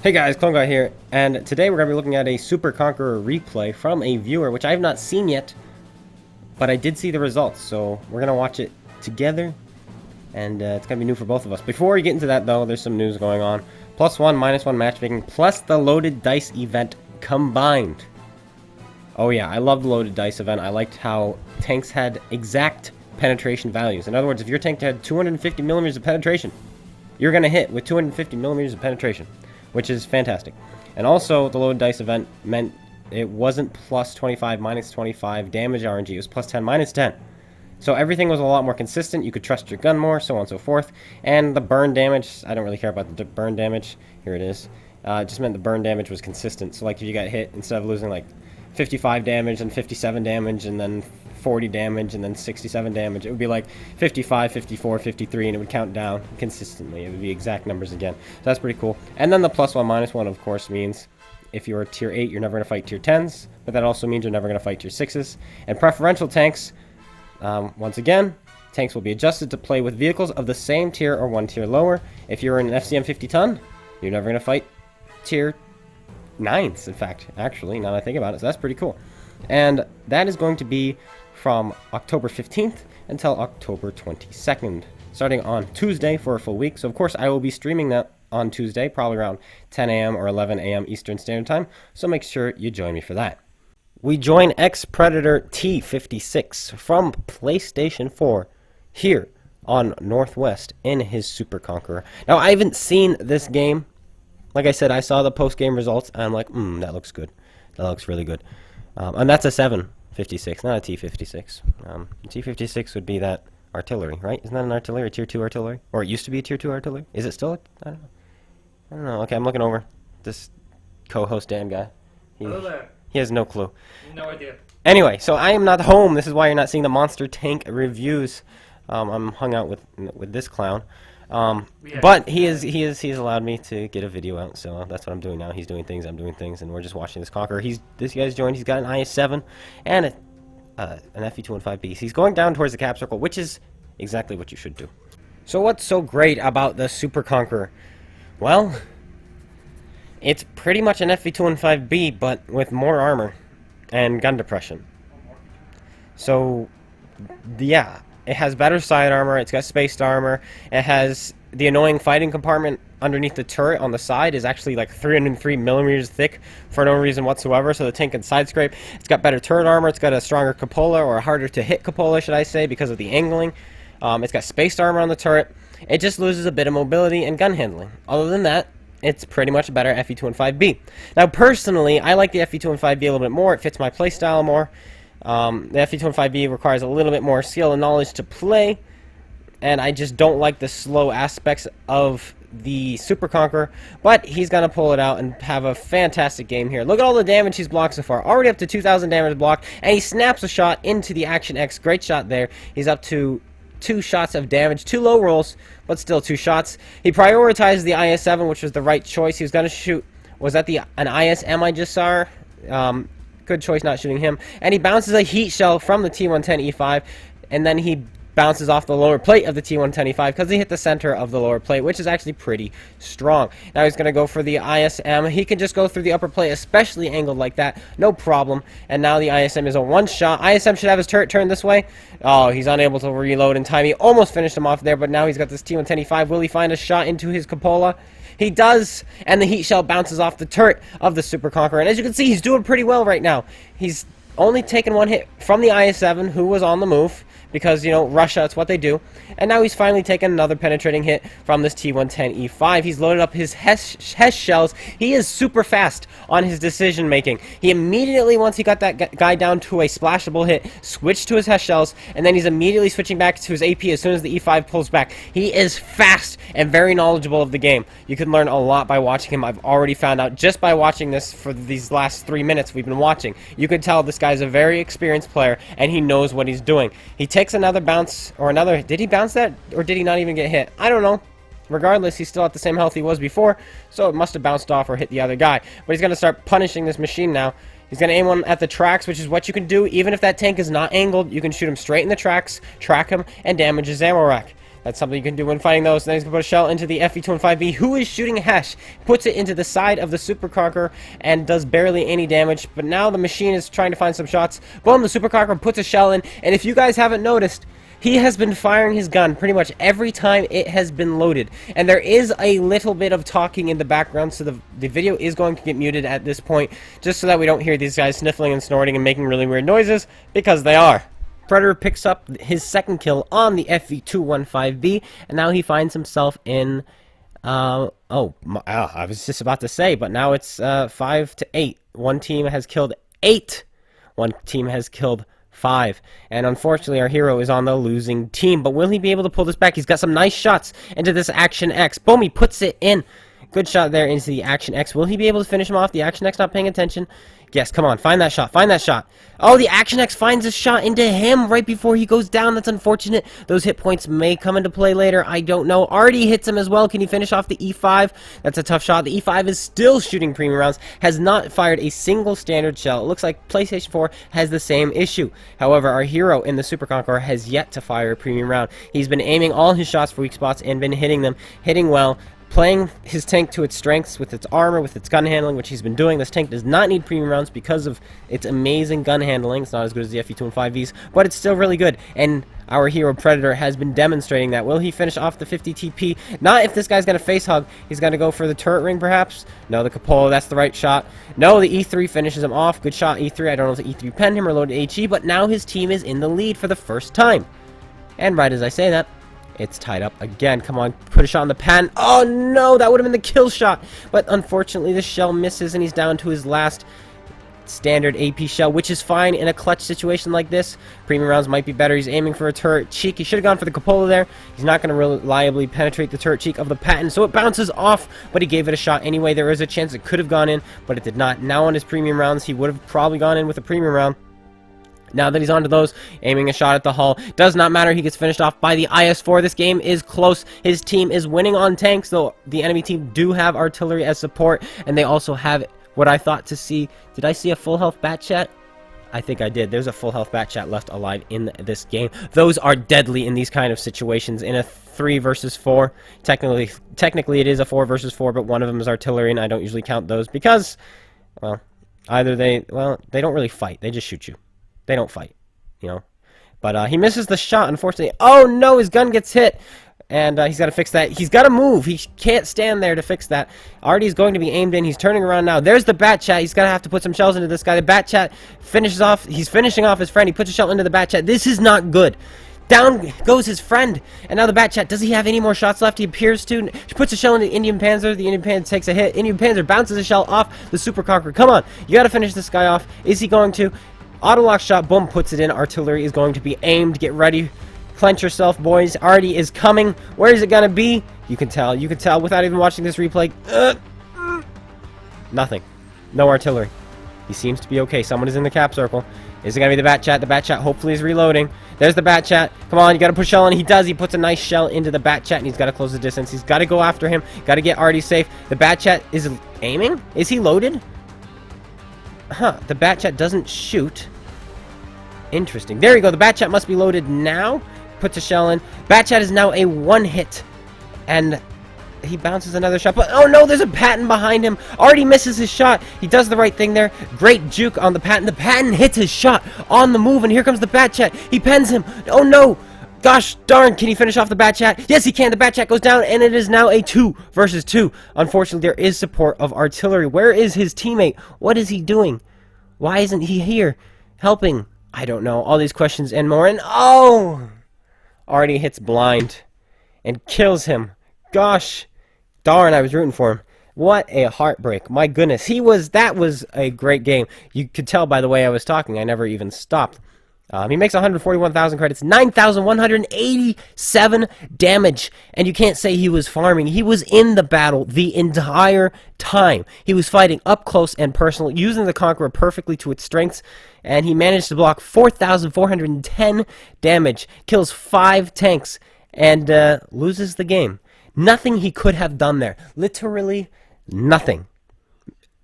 Hey guys, Clone Guy here, and today we're going to be looking at a Super Conqueror replay from a viewer, which I have not seen yet, but I did see the results, so we're going to watch it together, and it's going to be new for both of us. Before we get into that, though, there's some news going on. +1, -1 matchmaking, plus the loaded dice event combined. Oh yeah, I love the loaded dice event. I liked how tanks had exact penetration values. In other words, if your tank had 250 millimeters of penetration, you're going to hit with 250 millimeters of penetration, which is fantastic. And also, the loaded dice event meant it wasn't +25, -25 damage RNG. It was +10, -10. So everything was a lot more consistent. You could trust your gun more, so on and so forth. And the burn damage, I don't really care about the burn damage. Here it is. It just meant the burn damage was consistent. So like if you got hit, instead of losing like 55 damage and 57 damage and then 40 damage and then 67 damage, it would be like 55, 54, 53, and it would count down consistently. It would be exact numbers again. So that's pretty cool. And then the +1, -1, of course, means if you're tier 8, you're never going to fight tier 10s, but that also means you're never going to fight tier 6s. And preferential tanks, once again, tanks will be adjusted to play with vehicles of the same tier or one tier lower. If you're in an FCM 50 ton, you're never going to fight tier 9s, in fact, actually, now that I think about it. So that's pretty cool. And that is going to be from October 15th until October 22nd, starting on Tuesday for a full week. So, of course, I will be streaming that on Tuesday, probably around 10 a.m. or 11 a.m. Eastern Standard Time, so make sure you join me for that. We join X-Predator T56 from PlayStation 4 here on Northwest in his Super Conqueror. Now, I haven't seen this game. Like I said, I saw the post-game results, and I'm like, that looks good. That looks really good. And that's a 756, not a T56. T56 would be that artillery, right? Isn't that an artillery, a tier 2 artillery? Or it used to be a tier 2 artillery? Is it still? I don't know. Okay, I'm looking over. This co-host Dan guy. Hello there. He has no clue. No idea. Anyway, so I am not home. This is why you're not seeing the monster tank reviews. I'm hung out with this clown. But he's allowed me to get a video out, so that's what I'm doing now. He's doing things, I'm doing things, and we're just watching this Conqueror. This guy's joined. He's got an IS-7 and an FE-215B. He's going down towards the cap circle, which is exactly what you should do. So what's so great about the Super Conqueror? Well, it's pretty much an FE-215B, but with more armor and gun depression. So, yeah. It has better side armor, it's got spaced armor, it has the annoying fighting compartment underneath the turret on the side is actually like 303 millimeters thick for no reason whatsoever, so the tank can side scrape. It's got better turret armor, it's got a stronger cupola, or a harder to hit cupola, should I say, because of the angling. It's got spaced armor on the turret. It just loses a bit of mobility and gun handling. Other than that, it's pretty much a better FE-215B. Now, personally, I like the FE-215B a little bit more. It fits my playstyle more. The FE-215B requires a little bit more skill and knowledge to play, and I just don't like the slow aspects of the Super Conqueror, but he's going to pull it out and have a fantastic game here. Look at all the damage he's blocked so far. Already up to 2,000 damage blocked, and he snaps a shot into the Action X. Great shot there. He's up to 2 shots of damage, 2 low rolls, but still 2 shots. He prioritized the IS-7, which was the right choice. He was going to shoot, was that an ISM I just saw? Good choice not shooting him. And he bounces a heat shell from the T110E5, and then he bounces off the lower plate of the T110E5 because he hit the center of the lower plate, which is actually pretty strong. Now he's going to go for the ISM. He can just go through the upper plate, especially angled like that, no problem. And now the ISM is a one-shot. ISM should have his turret turned this way. Oh, he's unable to reload in time. He almost finished him off there, but now he's got this T110E5. Will he find a shot into his cupola? He does, and the heat shell bounces off the turret of the Super Conqueror. And as you can see, he's doing pretty well right now. He's only taken 1 hit from the IS-7, who was on the move, because, you know, Russia, it's what they do. And now he's finally taken another penetrating hit from this T110E5. He's loaded up his HES shells. He is super fast on his decision making. He immediately, once he got that guy down to a splashable hit, switched to his HES shells, and then he's immediately switching back to his AP as soon as the E5 pulls back. He is fast and very knowledgeable of the game. You can learn a lot by watching him. I've already found out just by watching this for these last 3 minutes we've been watching. You can tell this guy's a very experienced player, and he knows what he's doing. He takes another bounce, or another, did he bounce that, or did he not even get hit? I don't know. Regardless, he's still at the same health he was before, so it must have bounced off or hit the other guy. But he's going to start punishing this machine now. He's going to aim one at the tracks, which is what you can do. Even if that tank is not angled, you can shoot him straight in the tracks, track him, and damage his ammo rack. That's something you can do when fighting those. Then he's going to put a shell into the FE-25B, who is shooting a Hesh. Puts it into the side of the Super Conqueror and does barely any damage. But now the machine is trying to find some shots. Boom, the Super Conqueror puts a shell in. And if you guys haven't noticed, he has been firing his gun pretty much every time it has been loaded. And there is a little bit of talking in the background, so the video is going to get muted at this point, just so that we don't hear these guys sniffling and snorting and making really weird noises, because they are. Predator picks up his second kill on the FE-215B, and now he finds himself in, I was just about to say, but now it's 5-8. One team has killed 8. One team has killed 5. And unfortunately, our hero is on the losing team. But will he be able to pull this back? He's got some nice shots into this Action X. Boom, he puts it in. Good shot there into the Action X. Will he be able to finish him off? The Action X not paying attention. Yes, come on, find that shot, find that shot. Oh, the Action X finds a shot into him right before he goes down. That's unfortunate. Those hit points may come into play later. I don't know. Artie hits him as well. Can he finish off the E5? That's a tough shot. The E5 is still shooting premium rounds. Has not fired a single standard shell. It looks like PlayStation 4 has the same issue. However, our hero in the Super Conqueror has yet to fire a premium round. He's been aiming all his shots for weak spots and been hitting them, hitting well. Playing his tank to its strengths with its armor, with its gun handling, which he's been doing. This tank does not need premium rounds because of its amazing gun handling. It's not as good as the FE-215Vs, but it's still really good. And our hero Predator has been demonstrating that. Will he finish off the 50 TP? Not if this guy's going to face hug. He's going to go for the turret ring, perhaps. No, the Cupola, that's the right shot. No, the E3 finishes him off. Good shot, E3. I don't know if the E3 penned him or loaded HE, but now his team is in the lead for the first time. And right as I say that, it's tied up again. Come on, put a shot on the pan. Oh no, that would have been the kill shot. But unfortunately, the shell misses and he's down to his last standard AP shell, which is fine in a clutch situation like this. Premium rounds might be better. He's aiming for a turret cheek. He should have gone for the Cupola there. He's not going to reliably penetrate the turret cheek of the Patton, so it bounces off, but he gave it a shot anyway. There is a chance it could have gone in, but it did not. Now on his premium rounds, he would have probably gone in with a premium round. Now that he's onto those, aiming a shot at the hull. Does not matter. He gets finished off by the IS-4. This game is close. His team is winning on tanks, though the enemy team do have artillery as support, and they also have what I thought to see. Did I see a full health bat chat? I think I did. There's a full health bat chat left alive in this game. Those are deadly in these kind of situations. In a 3 versus 4, technically it is a 4 versus 4, but one of them is artillery, and I don't usually count those because, well, they don't really fight. They just shoot you. They don't fight, you know. But he misses the shot, unfortunately. Oh, no, his gun gets hit. And he's got to fix that. He's got to move. He can't stand there to fix that. Artie's going to be aimed in. He's turning around now. There's the bat chat. He's going to have to put some shells into this guy. The bat chat finishes off. He's finishing off his friend. He puts a shell into the bat chat. This is not good. Down goes his friend. And now the bat chat. Does he have any more shots left? He appears to. He puts a shell into the Indian Panzer. The Indian Panzer takes a hit. Indian Panzer bounces a shell off the Super Conqueror. Come on. You got to finish this guy off. Is he going to? Auto-lock shot, boom, puts it in. Artillery is going to be aimed. Get ready. Clench yourself, boys. Artie is coming. Where is it going to be? You can tell. You can tell without even watching this replay. Nothing. No artillery. He seems to be okay. Someone is in the cap circle. Is it going to be the bat chat? The bat chat hopefully is reloading. There's the bat chat. Come on, you got to put shell in. He does. He puts a nice shell into the bat chat, and he's got to close the distance. He's got to go after him. Got to get Artie safe. The bat chat is aiming? Is he loaded? Huh, the bat chat doesn't shoot. Interesting. There you go. The bat chat must be loaded now. Puts a shell in. Bat chat is now a one hit. And he bounces another shot. But oh no, there's a Patton behind him. Already misses his shot. He does the right thing there. Great juke on the Patton. The Patton hits his shot on the move. And here comes the bat chat. He pens him. Oh no. Gosh darn, can he finish off the bat chat? Yes, he can. The bat chat goes down, and it is now a 2 versus 2. Unfortunately, there is support of artillery. Where is his teammate? What is he doing? Why isn't he here helping? I don't know. All these questions and more. And oh! Artie hits blind and kills him. Gosh darn, I was rooting for him. What a heartbreak. My goodness. That was a great game. You could tell by the way I was talking. I never even stopped. He makes 141,000 credits, 9,187 damage, and you can't say he was farming. He was in the battle the entire time. He was fighting up close and personal, using the Conqueror perfectly to its strengths, and he managed to block 4,410 damage, kills 5 tanks, and loses the game. Nothing he could have done there. Literally nothing.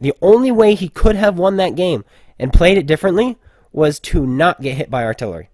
The only way he could have won that game and played it differently was to not get hit by artillery.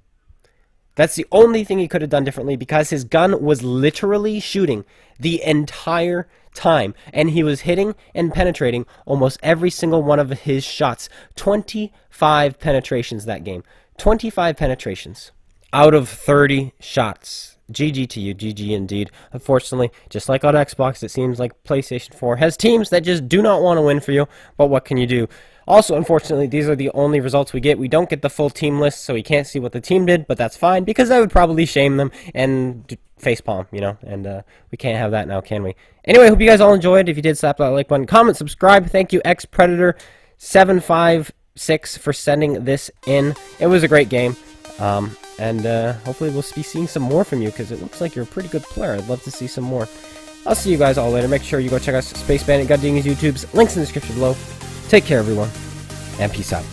That's the only thing he could have done differently, because his gun was literally shooting the entire time, and he was hitting and penetrating almost every single one of his shots. 25 penetrations that game. 25 penetrations out of 30 shots. GG to you, GG indeed. Unfortunately, just like on Xbox, it seems like PlayStation 4 has teams that just do not want to win for you, but what can you do? Also, unfortunately, these are the only results we get. We don't get the full team list, so we can't see what the team did, but that's fine, because that would probably shame them and facepalm, you know, and we can't have that now, can we? Anyway, hope you guys all enjoyed. If you did, slap that like button, comment, subscribe. Thank you, XPredator756, for sending this in. It was a great game, and hopefully we'll be seeing some more from you, because it looks like you're a pretty good player. I'd love to see some more. I'll see you guys all later. Make sure you go check out Space Bandit, GotADingy's YouTubes, links in the description below. Take care, everyone, and peace out.